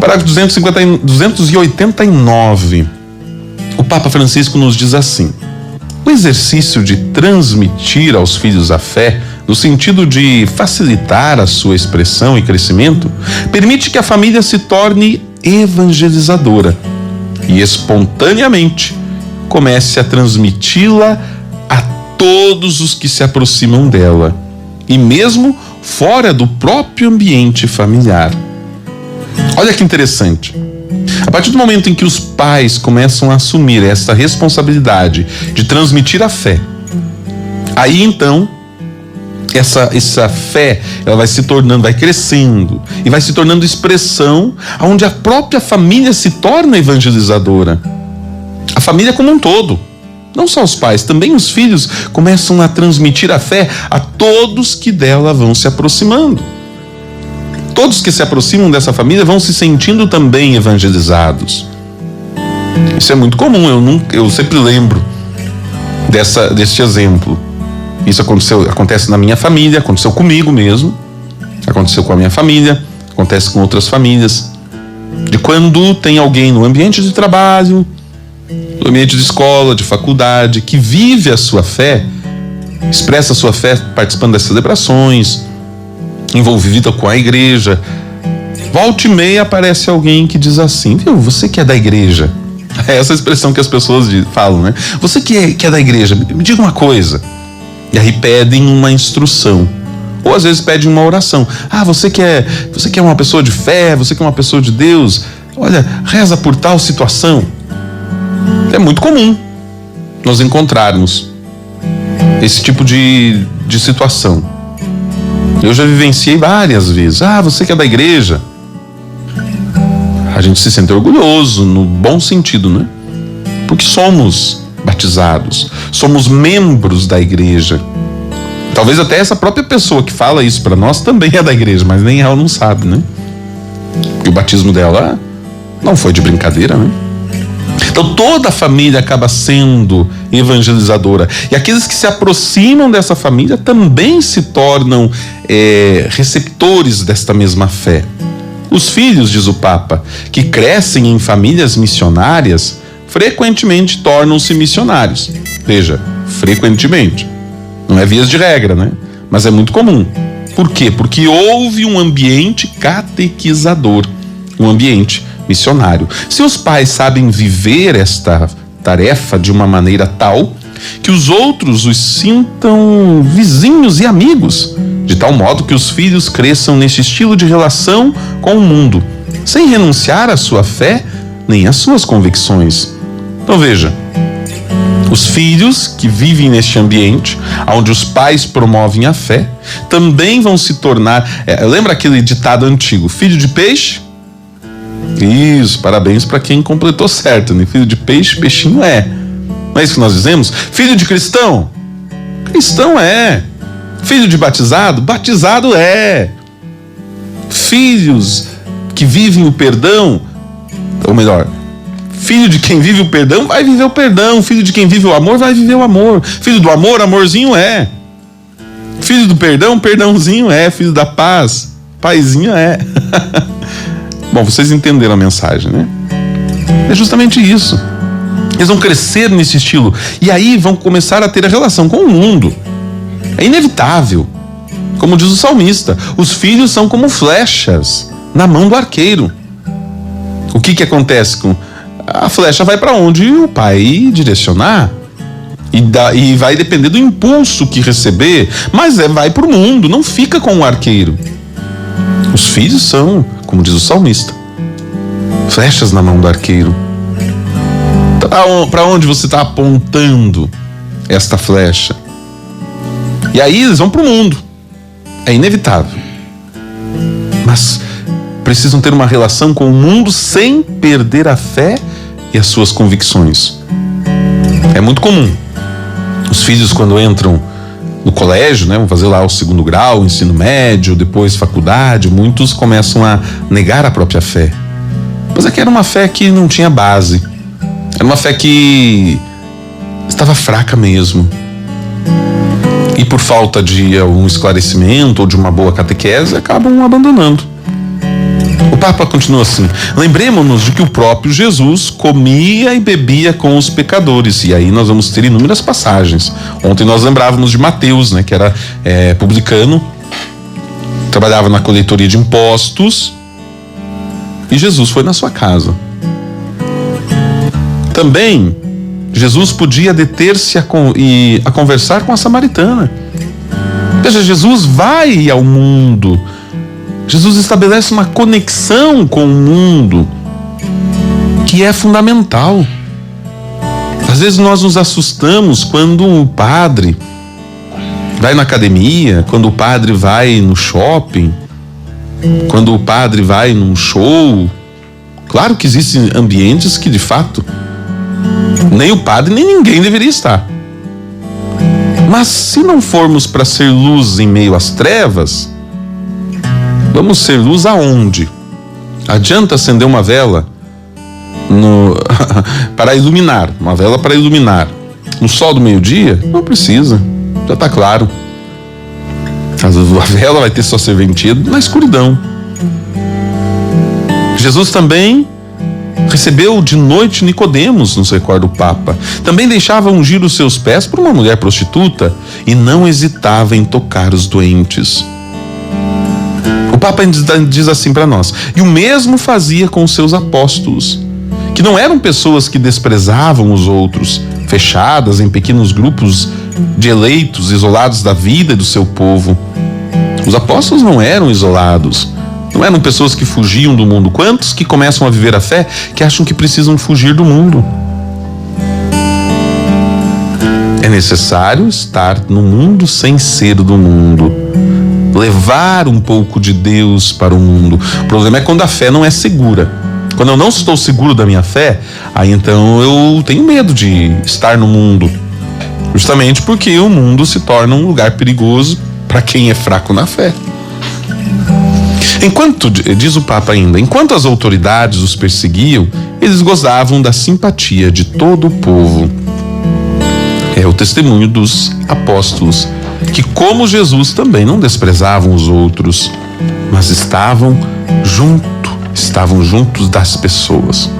Parágrafo 289. O Papa Francisco nos diz assim: o exercício de transmitir aos filhos a fé, no sentido de facilitar a sua expressão e crescimento, permite que a família se torne evangelizadora e espontaneamente comece a transmiti-la a todos os que se aproximam dela, e mesmo fora do próprio ambiente familiar. Olha que interessante. A partir do momento em que os pais começam a assumir essa responsabilidade de transmitir a fé, aí então essa fé, ela vai se tornando, vai crescendo e vai se tornando expressão onde a própria família se torna evangelizadora. A família como um todo, não só os pais, também os filhos começam a transmitir a fé a todos que dela vão se aproximando. Todos que se aproximam dessa família vão se sentindo também evangelizados. Isso é muito comum, eu sempre lembro deste exemplo. Isso acontece na minha família, aconteceu comigo mesmo, aconteceu com a minha família, acontece com outras famílias. De quando tem alguém no ambiente de trabalho, no ambiente de escola, de faculdade, que vive a sua fé, expressa a sua fé participando das celebrações, envolvida com a igreja. Volta e meia aparece alguém que diz assim: viu, você que é da igreja. É essa expressão que as pessoas falam, né? Você que é da igreja, me diga uma coisa. E aí pedem uma instrução. Ou às vezes pedem uma oração. Ah, você que é uma pessoa de fé, você que é uma pessoa de Deus, olha, reza por tal situação. É muito comum nós encontrarmos esse tipo de situação. Eu já vivenciei várias vezes. Ah, você que é da igreja. A gente se sente orgulhoso, no bom sentido, né? Porque somos batizados, somos membros da igreja. Talvez até essa própria pessoa que fala isso para nós também é da igreja, mas nem ela não sabe, né? Porque o batismo dela não foi de brincadeira, né? Então toda a família acaba sendo evangelizadora. E aqueles que se aproximam dessa família também se tornam receptores desta mesma fé. Os filhos, diz o Papa, que crescem em famílias missionárias, frequentemente tornam-se missionários. Veja, frequentemente. Não é vias de regra, né? Mas é muito comum. Por quê? Porque houve um ambiente catequizador, um ambiente missionário. Se os pais sabem viver esta tarefa de uma maneira tal que os outros os sintam vizinhos e amigos, de tal modo que os filhos cresçam nesse estilo de relação com o mundo, sem renunciar à sua fé nem às suas convicções. Então veja, os filhos que vivem neste ambiente, onde os pais promovem a fé, também vão se tornar... lembra aquele ditado antigo, filho de peixe? Isso, parabéns para quem completou certo, né? Filho de peixe, peixinho é. Não é isso que nós dizemos? Filho de cristão? Cristão é. Filho de batizado? Batizado é. Filhos que vivem o perdão, ou melhor, filho de quem vive o perdão vai viver o perdão. Filho de quem vive o amor vai viver o amor. Filho do amor, amorzinho é. Filho do perdão, perdãozinho é. Filho da paz, paizinho é. Bom, vocês entenderam a mensagem, né? É justamente isso. Eles vão crescer nesse estilo e aí vão começar a ter a relação com o mundo. É inevitável. Como diz o salmista, os filhos são como flechas na mão do arqueiro. O que acontece com... A flecha vai para onde o pai direcionar e vai depender do impulso que receber, mas vai para o mundo, não fica com o arqueiro. Os filhos são, como diz o salmista, flechas na mão do arqueiro. Para onde você está apontando esta flecha? E aí eles vão para o mundo. É inevitável. Mas precisam ter uma relação com o mundo sem perder a fé e as suas convicções. É muito comum. Os filhos, quando entram no colégio, né, vão fazer lá o 2º grau, ensino médio, depois faculdade, muitos começam a negar a própria fé. Mas é que era uma fé que não tinha base. Era uma fé que estava fraca mesmo. E por falta de algum esclarecimento ou de uma boa catequese, acabam abandonando. O Papa continua assim: lembremos-nos de que o próprio Jesus comia e bebia com os pecadores. E aí nós vamos ter inúmeras passagens. Ontem nós lembrávamos de Mateus, né, que era publicano, trabalhava na coletoria de impostos, e Jesus foi na sua casa. Também Jesus podia deter-se a conversar com a samaritana. Veja, Jesus vai ao mundo. Jesus estabelece uma conexão com o mundo que é fundamental. Às vezes nós nos assustamos quando o padre vai na academia, quando o padre vai no shopping, quando o padre vai num show. Claro que existem ambientes que de fato nem o padre nem ninguém deveria estar. Mas se não formos para ser luz em meio às trevas, vamos ser luz aonde? Adianta acender uma vela para iluminar, uma vela para iluminar no sol do meio-dia? Não precisa, já está claro. A vela vai ter sua serventia na escuridão. Jesus também recebeu de noite Nicodemos, nos recorda o Papa. Também deixava ungir os seus pés por uma mulher prostituta e não hesitava em tocar os doentes. O Papa diz assim para nós: e o mesmo fazia com os seus apóstolos, que não eram pessoas que desprezavam os outros, fechadas em pequenos grupos de eleitos, isolados da vida e do seu povo. Os apóstolos não eram isolados, não eram pessoas que fugiam do mundo. Quantos que começam a viver a fé que acham que precisam fugir do mundo? É necessário estar no mundo sem ser do mundo, levar um pouco de Deus para o mundo. O problema é quando a fé não é segura. Quando eu não estou seguro da minha fé, aí então eu tenho medo de estar no mundo, justamente porque o mundo se torna um lugar perigoso para quem é fraco na fé. Diz o Papa ainda, enquanto as autoridades os perseguiam, eles gozavam da simpatia de todo o povo. É o testemunho dos apóstolos, que como Jesus também não desprezavam os outros, mas estavam juntos das pessoas.